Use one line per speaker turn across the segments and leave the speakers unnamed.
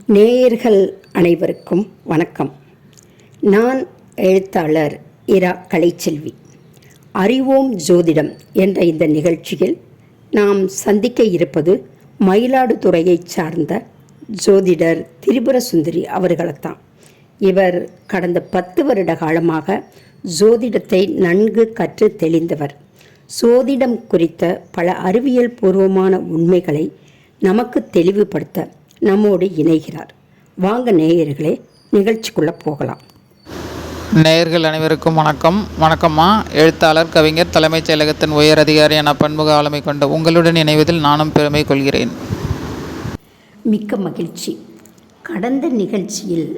நேயர்கள் அனைவருக்கும் வணக்கம். நான் எழுத்தாளர் இரா கலைச்செல்வி. அறிவோம் ஜோதிடம் என்ற இந்த நிகழ்ச்சியில் நாம் சந்திக்க இருப்பது மயிலாடுதுறையைச் சார்ந்த ஜோதிடர் திரிபுர சுந்தரி அவர்களைத்தான். இவர் கடந்த 10 வருட காலமாக ஜோதிடத்தை நன்கு கற்று தெளிந்தவர். ஜோதிடம் குறித்த பல அறிவியல் பூர்வமான உண்மைகளை நமக்கு தெளிவுபடுத்த நம்மோடு இணைகிறார். வாங்க நேயர்களே, நிகழ்ச்சிக்குள்ளே போகலாம்.
நேயர்கள் அனைவருக்கும் வணக்கம்மா. எழுத்தாளர், கவிஞர், தலைமைச் செயலகத்தின் உயர் அதிகாரியான பன்முக ஆளுமை கொண்ட உங்களுடன் இணைவதில் நானும் பெருமை கொள்கிறேன்.
மிக்க மகிழ்ச்சி. கடந்த நிகழ்ச்சியில்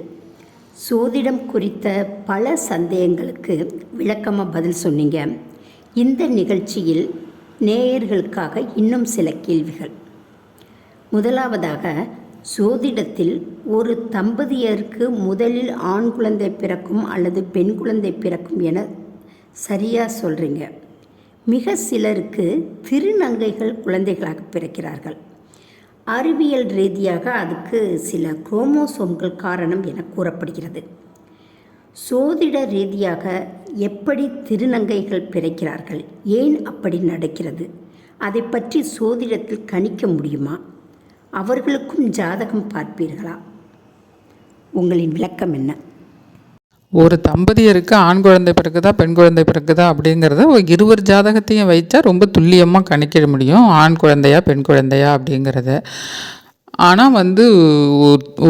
ஜோதிடம் குறித்த பல சந்தேகங்களுக்கு விளக்கமாக பதில் சொன்னீங்க. இந்த நிகழ்ச்சியில் நேயர்களுக்காக இன்னும் சில கேள்விகள். முதலாவதாக, ஜோதிடத்தில் ஒரு தம்பதியருக்கு முதலில் ஆண் குழந்தை பிறக்கும் அல்லது பெண் குழந்தை பிறக்கும் என சரியாக சொல்கிறீங்க. மிக சிலருக்கு திருநங்கைகள் குழந்தைகளாக பிறக்கிறார்கள். அறிவியல் ரீதியாக அதுக்கு சில குரோமோசோம்கள் காரணம் என கூறப்படுகிறது. ஜோதிட ரீதியாக எப்படி திருநங்கைகள் பிறக்கிறார்கள், ஏன் அப்படி நடக்கிறது, அதை பற்றி ஜோதிடத்தில் கணிக்க முடியுமா? அவர்களுக்கும் ஜாதகம் பார்ப்பீர்களா? உங்களின் விளக்கம் என்ன?
ஒரு தம்பதியருக்கு ஆண் குழந்தை பிறக்குதா பெண் குழந்தை பிறக்குதா அப்படிங்கிறத இருவர் ஜாதகத்தையும் வைச்சா ரொம்ப துல்லியமாக கணிக்க முடியும், ஆண் குழந்தையா பெண் குழந்தையா அப்படிங்கிறத. ஆனால்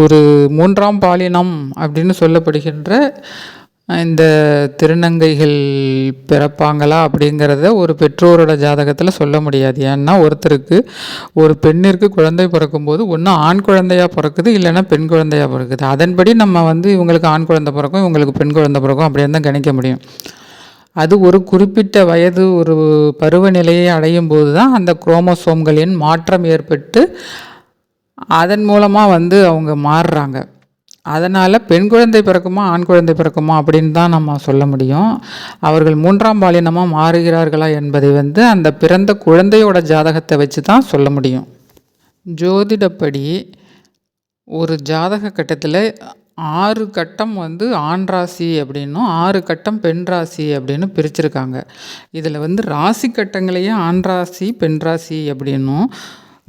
ஒரு மூன்றாம் பாலினம் அப்படின்னு சொல்லப்படுகின்ற இந்த திருநங்கைகள் பிறப்பாங்களா அப்படிங்கிறத ஒரு பெற்றோரோட ஜாதகத்தில் சொல்ல முடியாது. ஏன்னா ஒருத்தருக்கு ஒரு பெண்ணிற்கு குழந்தை பிறக்கும்போது ஒன்று ஆண் குழந்தையாக பிறக்குது, இல்லைன்னா பெண் குழந்தையாக பிறக்குது. அதன்படி நம்ம இவங்களுக்கு ஆண் குழந்தை பிறக்கும், இவங்களுக்கு பெண் குழந்தை பிறக்கும் அப்படின்னு தான் கணிக்க முடியும். அது ஒரு குறிப்பிட்ட வயது, ஒரு பருவநிலையை அடையும் போது தான் அந்த குரோமோசோம்களின் மாற்றம் ஏற்பட்டு அதன் மூலமாக அவங்க மாறுறாங்க. அதனால் பெண் குழந்தை பிறக்குமா ஆண் குழந்தை பிறக்குமா அப்படின்னு தான் நம்ம சொல்ல முடியும். அவர்கள் மூன்றாம் பாலினமாக மாறுகிறார்களா என்பதை அந்த பிறந்த குழந்தையோட ஜாதகத்தை வச்சு தான் சொல்ல முடியும். ஜோதிடப்படி ஒரு ஜாதக கட்டத்தில் 6 கட்டம் ஆண் ராசி அப்படின்னும் 6 கட்டம் பெண் ராசி அப்படின்னு பிரிச்சிருக்காங்க. இதில் ராசி கட்டங்களையே ஆண் ராசி பெண் ராசி அப்படின்னும்,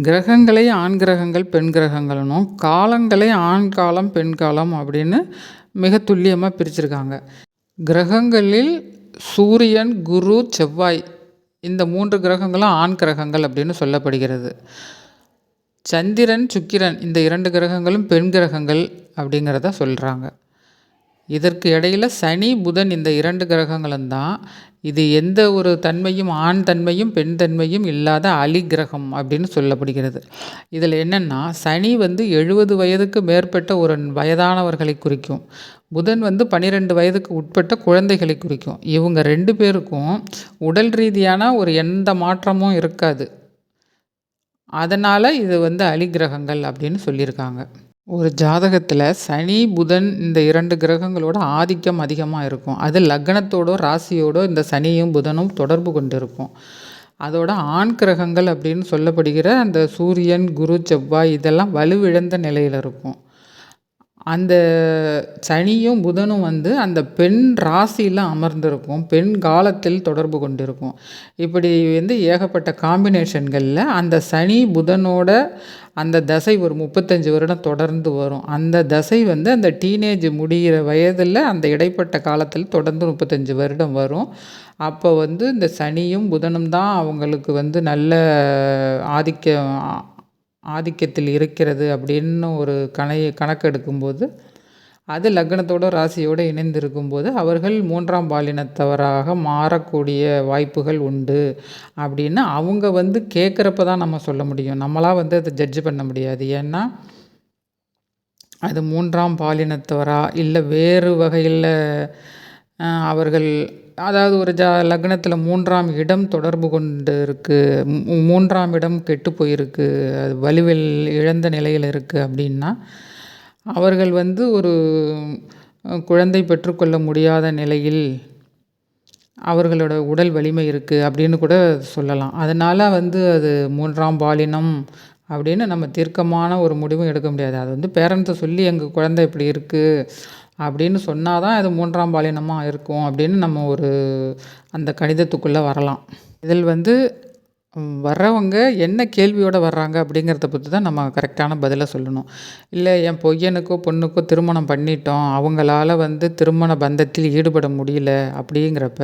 கிரகங்களை ஆண் கிரகங்கள் பெண் கிரகங்களும், காலங்களை ஆண் காலம் பெண் காலம் அப்படின்னு மிக துல்லியமாக பிரிச்சிருக்காங்க. கிரகங்களில் சூரியன், குரு, செவ்வாய் இந்த 3 கிரகங்களும் ஆண் கிரகங்கள் அப்படின்னு சொல்லப்படுகிறது. சந்திரன், சுக்கிரன் இந்த 2 கிரகங்களும் பெண் கிரகங்கள் அப்படிங்கிறத சொல்கிறாங்க. இதற்கு இடையில் சனி, புதன் இந்த 2 கிரகங்களும் தான். இது எந்த ஒரு தன்மையும், ஆண் தன்மையும் பெண் தன்மையும் இல்லாத அலி கிரகம் அப்படின்னு சொல்லப்படுகிறது. இதில் என்னென்னா, சனி 70 வயதுக்கு மேற்பட்ட ஒரு வயதானவர்களை குறிக்கும். புதன் 12 வயதுக்கு உட்பட்ட குழந்தைகளை குறிக்கும். இவங்க 2 பேருக்கும் உடல் ரீதியான ஒரு எந்த மாற்றமும் இருக்காது. அதனால் இது அலி கிரகங்கள் அப்படின்னு சொல்லியிருக்காங்க. ஒரு ஜாதகத்தில் சனி, புதன் இந்த 2 கிரகங்களோட ஆதிக்கம் அதிகமாக இருக்கும். அது லக்னத்தோடோ ராசியோடோ இந்த சனியும் புதனும் தொடர்பு கொண்டு இருக்கும். அதோட ஆண் கிரகங்கள் அப்படின்னு சொல்லப்படுகிற அந்த சூரியன், குரு, செவ்வாய் இதெல்லாம் வலுவிழந்த நிலையில் இருக்கும். அந்த சனியும் புதனும் அந்த பெண் ராசியில் அமர்ந்திருக்கும், பெண் காலத்தில் தொடர்பு கொண்டிருக்கும். இப்படி ஏகப்பட்ட காம்பினேஷன்களில் அந்த சனி புதனோட அந்த தசை ஒரு 35 வருடம் தொடர்ந்து வரும். அந்த தசை அந்த டீனேஜ் முடிகிற வயதில் அந்த இடைப்பட்ட காலத்தில் தொடர்ந்து 35 வருடம் வரும். அப்போ இந்த சனியும் புதனும் தான் அவங்களுக்கு நல்ல ஆதிக்கத்தில் இருக்கிறது அப்படின்னு ஒரு கணக்கெடுக்கும்போது, அது லக்னத்தோட ராசியோடு இணைந்திருக்கும்போது அவர்கள் 3ஆம் பாலினத்தவராக மாறக்கூடிய வாய்ப்புகள் உண்டு அப்படின்னு அவங்க கேட்குறப்ப தான் நம்ம சொல்ல முடியும். நம்மளாக அதை ஜட்ஜ் பண்ண முடியாது. ஏன்னா அது 3ஆம் பாலினத்தவரா இல்லை வேறு வகையில் அவர்கள், அதாவது ஒரு லக்னத்தில் 3ஆம் இடம் தொடர்பு கொண்டு இருக்குது, 3ஆம் இடம் கெட்டு போயிருக்கு, அது வலுவில் இழந்த நிலையில் இருக்குது அப்படின்னா அவர்கள் ஒரு குழந்தை பெற்றுக்கொள்ள முடியாத நிலையில் அவர்களோட உடல் வலிமை இருக்குது அப்படின்னு கூட சொல்லலாம். அதனால் அது 3ஆம் பாலினம் அப்படின்னு நம்ம தீர்க்கமான ஒரு முடிவும் எடுக்க முடியாது. அது வந்து பேரண்ட்ஸை சொல்லி எங்கள் குழந்தை இப்படி இருக்குது அப்படின்னு சொன்னால் தான் அது 3ஆம் பாலினமாக இருக்கும் அப்படின்னு நம்ம ஒரு அந்த கணிதத்துக்குள்ளே வரலாம். இதில் வந்து வர்றவங்க என்ன கேள்வியோடு வர்றாங்க அப்படிங்கிறத பற்றி தான் நம்ம கரெக்டான பதிலை சொல்லணும். இல்லை என் பையனுக்கோ பொண்ணுக்கோ திருமணம் பண்ணிட்டோம், அவங்களால வந்து திருமண பந்தத்தில் ஈடுபட முடியல அப்படிங்கிறப்ப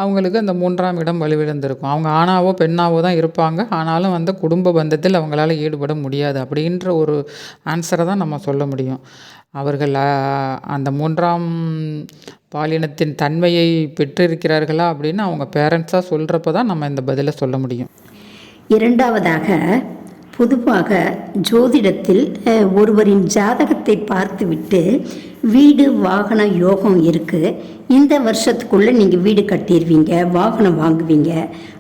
அவங்களுக்கு அந்த 3ஆம் இடம் வலுவிழந்திருக்கும். அவங்க ஆணாவோ பெண்ணாவோ தான் இருப்பாங்க, ஆனாலும் வந்து குடும்ப பந்தத்தில் அவங்களால ஈடுபட முடியாது அப்படின்ற ஒரு ஆன்சரை தான் நம்ம சொல்ல முடியும். அவர்கள் அந்த 3ஆம் பாலினத்தின் தன்மையை பெற்றிருக்கிறார்களா அப்படின்னு அவங்க பேரண்ட்ஸாக சொல்கிறப்ப தான் நம்ம இந்த பதிலை சொல்ல முடியும்.
இரண்டாவதாக, பொதுவாக ஜோதிடத்தில் ஒருவரின் ஜாதகத்தை பார்த்துவிட்டு வீடு வாகன யோகம் இருக்குது, இந்த வருஷத்துக்குள்ளே நீங்கள் வீடு கட்டிடுவீங்க, வாகனம் வாங்குவீங்க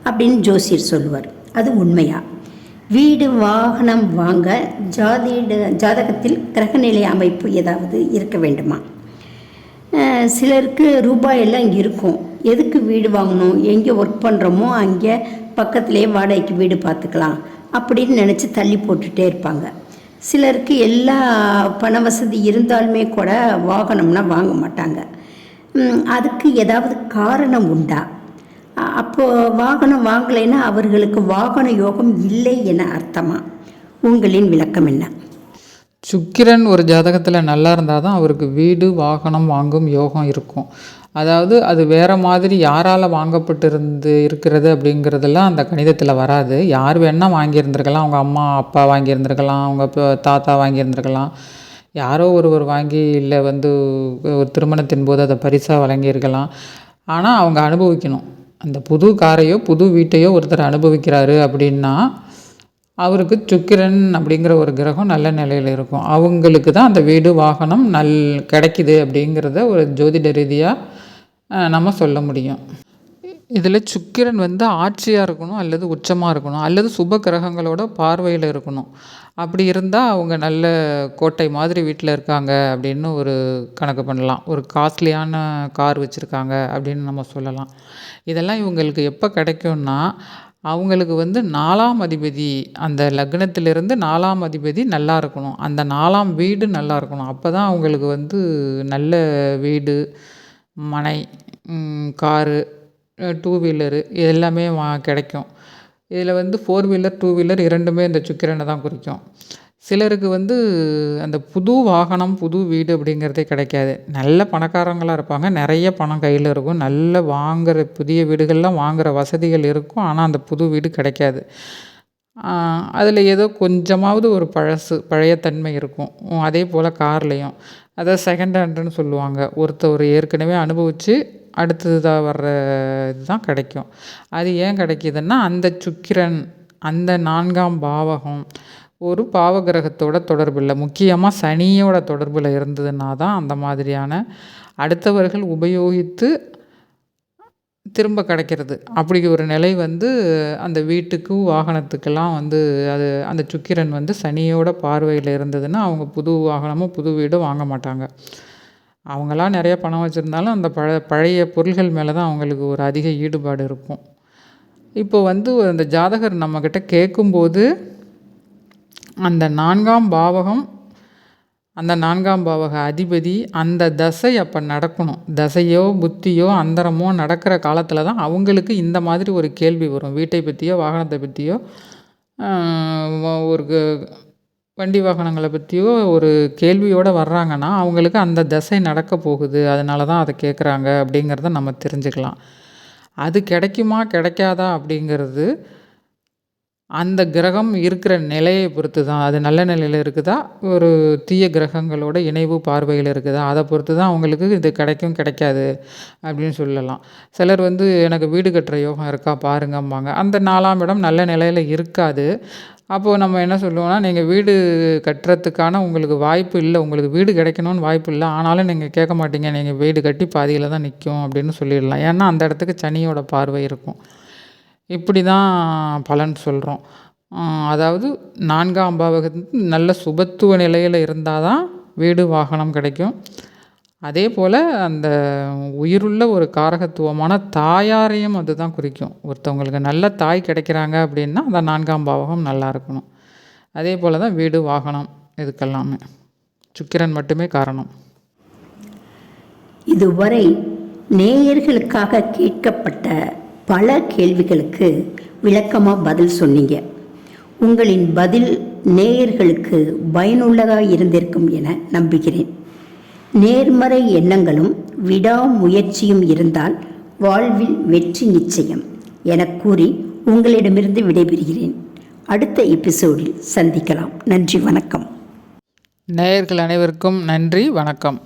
அப்படின்னு ஜோசியர் சொல்லுவார். அது உண்மையா? வீடு வாகனம் வாங்க ஜாதகத்தில் கிரகநிலை அமைப்பு ஏதாவது இருக்க வேண்டுமா? சிலருக்கு ரூபாயெல்லாம் இருக்கும், எதுக்கு வீடு வாங்கணும், எங்கே ஒர்க் பண்ணுறோமோ அங்கே பக்கத்துலேயே வாடகைக்கு வீடு பார்த்துக்கலாம் அப்படின்னு நினச்சி தள்ளி போட்டுகிட்டே இருப்பாங்க. சிலருக்கு எல்லா பண வசதி இருந்தாலுமே கூட வாகனம்னா வாங்க மாட்டாங்க. அதுக்கு ஏதாவது காரணம் உண்டா? அப்போது வாகனம் வாங்கலைன்னா அவர்களுக்கு வாகன யோகம் இல்லை என அர்த்தமா? உங்களின் விளக்கம் என்ன?
சுக்கிரன் ஒரு ஜாதகத்தில் நல்லா இருந்தால் தான் அவருக்கு வீடு வாகனம் வாங்கும் யோகம் இருக்கும். அதாவது அது வேறு மாதிரி யாரால் இருக்கிறது அப்படிங்கிறதெல்லாம் அந்த கணிதத்தில் வராது. யார் வேணால் வாங்கியிருந்திருக்கலாம், அவங்க அம்மா அப்பா வாங்கியிருந்திருக்கலாம், அவங்க தாத்தா வாங்கியிருந்திருக்கலாம், யாரோ ஒருவர் வாங்கி இல்லை வந்து ஒரு திருமணத்தின் போது அதை பரிசாக வழங்கியிருக்கலாம். ஆனால் அவங்க அனுபவிக்கணும். அந்த புது காரையோ புது வீட்டையோ ஒருத்தர் அனுபவிக்கிறாரு அப்படின்னா அவருக்கு சுக்கிரன் அப்படிங்கிற ஒரு கிரகம் நல்ல நிலையில் இருக்கும். அவங்களுக்கு தான் அந்த வீடு வாகனம் கிடைக்குது அப்படிங்கிறத ஒரு ஜோதிட ரீதியாக நம்ம சொல்ல முடியும். இதில் சுக்கிரன் வந்து ஆட்சியாக இருக்கணும், அல்லது உச்சமாக இருக்கணும், அல்லது சுப கிரகங்களோட பார்வையில் இருக்கணும். அப்படி இருந்தால் அவங்க நல்ல கோட்டை மாதிரி வீட்டில் இருக்காங்க அப்படின்னு ஒரு கணக்கு பண்ணலாம். ஒரு காஸ்ட்லியான கார் வச்சுருக்காங்க அப்படின்னு நம்ம சொல்லலாம். இதெல்லாம் இவங்களுக்கு எப்போ கிடைக்கும்னா, அவங்களுக்கு வந்து 4ஆம் அதிபதி, அந்த லக்னத்திலிருந்து 4ஆம் அதிபதி நல்லா இருக்கணும், அந்த 4ஆம் வீடு நல்லா இருக்கணும். அப்போ தான் அவங்களுக்கு வந்து நல்ல வீடு, மனை, காரு, 2 வீலரு எல்லாமே கிடைக்கும். இதில் வந்து 4 வீலர் 2 வீலர் இரண்டுமே இந்த சுக்கிரனை தான் குறிக்கும். சிலருக்கு வந்து அந்த புது வாகனம் புது வீடு அப்படிங்கிறதே கிடைக்காது. நல்ல பணக்காரங்களாக இருப்பாங்க, நிறைய பணம் கையில் இருக்கும், நல்ல வாங்குகிற புதிய வீடுகள்லாம் வாங்குகிற வசதிகள் இருக்கும், ஆனால் அந்த புது வீடு கிடைக்காது. அதில் ஏதோ கொஞ்சமாவது ஒரு பழைய தன்மை இருக்கும். அதே போல் கார்லேயும் அதாவது செகண்ட் ஹேண்டுன்னு சொல்லுவாங்க. ஒருத்தர் ஏற்கனவே அனுபவித்து அடுத்ததாக வர்ற இதுதான் கிடைக்கும். அது ஏன் கிடைக்கிதுன்னா, அந்த சுக்கிரன் அந்த 4ஆம் பாவகம் ஒரு பாவகிரகத்தோட தொடர்பில், முக்கியமாக சனியோட தொடர்பில் இருந்ததுன்னா தான் அந்த மாதிரியான அடுத்தவர்கள் உபயோகித்து திரும்ப கிடைக்கிறது. அப்படி ஒரு நிலை வந்து அந்த வீட்டுக்கும் வாகனத்துக்கெல்லாம் வந்து அது அந்த சுக்கிரன் வந்து சனியோட பார்வையில் இருந்ததுன்னா அவங்க புது வாகனமும் புது வீடும் வாங்க மாட்டாங்க. அவங்களாம் நிறைய பணம் வச்சுருந்தாலும் அந்த பழைய பொருள்கள் மேலே தான் அவங்களுக்கு ஒரு அதிக ஈடுபாடு இருக்கும். இப்போ வந்து அந்த ஜாதகர் நம்மக்கிட்ட கேட்கும்போது அந்த 4ஆம் பாவகம், அந்த 4ஆம் பாவக அதிபதி அந்த தசை அப்போ நடக்கணும். தசையோ புத்தியோ அந்தரமோ நடக்கிற காலத்தில் தான் அவங்களுக்கு இந்த மாதிரி ஒரு கேள்வி வரும். வீட்டை பற்றியோ வாகனத்தை பற்றியோ ஒரு வண்டி வாகனங்களை பற்றியோ ஒரு கேள்வியோடு வர்றாங்கன்னா அவங்களுக்கு அந்த தசை நடக்க போகுது, அதனால தான் அதை கேட்குறாங்க அப்படிங்கிறத நம்ம தெரிஞ்சுக்கலாம். அது கிடைக்குமா கிடைக்காதா அப்படிங்கிறது அந்த கிரகம் இருக்கிற நிலையை பொறுத்து தான். அது நல்ல நிலையில் இருக்குதா, ஒரு தீய கிரகங்களோட இணைவு பார்வையில் இருக்குதா, அதை பொறுத்து தான் அவங்களுக்கு இது கிடைக்கும் கிடைக்காது அப்படின்னு சொல்லலாம். சிலர் வந்து எனக்கு வீடு கட்டுற யோகம் இருக்கா பாருங்கம்பாங்க. அந்த 4ஆம் இடம் நல்ல நிலையில் இருக்காது. அப்போது நம்ம என்ன சொல்லுவோம்னா, நீங்கள் வீடு கட்டுறதுக்கான உங்களுக்கு வாய்ப்பு இல்லை, உங்களுக்கு வீடு கிடைக்கணும்னு வாய்ப்பு இல்லை, ஆனாலும் நீங்கள் கேட்க மாட்டீங்க, நீங்கள் வீடு கட்டி பாதியில் தான் நிற்கும் அப்படின்னு சொல்லிடலாம். ஏன்னா அந்த இடத்துக்கு சனியோட பார்வை இருக்கும். இப்படி தான் பலன் சொல்கிறோம். அதாவது 4ஆம் பாவகத்துக்கு நல்ல சுபத்துவ நிலையில் இருந்தால் தான் வீடு வாகனம் கிடைக்கும். அதே போல் அந்த உயிருள்ள ஒரு காரகத்துவமான தாயாரையும் அதுதான் குறிக்கும். ஒருத்தவங்களுக்கு நல்ல தாய் கிடைக்கிறாங்க அப்படின்னா அந்த 4ஆம் பாவகம் நல்லா இருக்கணும். அதே போல் தான் வீடு வாகனம் இதுக்கெல்லாமே சுக்கிரன் மட்டுமே காரணம்.
இதுவரை நேயர்களுக்காக கேட்கப்பட்ட பல கேள்விகளுக்கு விளக்கமாக பதில் சொன்னீங்க. உங்களின் பதில் நேயர்களுக்கு பயனுள்ளதாக இருந்திருக்கும் என நம்புகிறேன். நேர்மறை எண்ணங்களும் விடாமுயற்சியும் இருந்தால் வாழ்வில் வெற்றி நிச்சயம் என கூறி உங்களிடமிருந்து விடைபெறுகிறேன். அடுத்த எபிசோடில் சந்திக்கலாம். நன்றி, வணக்கம்.
நேயர்கள் அனைவருக்கும் நன்றி, வணக்கம்.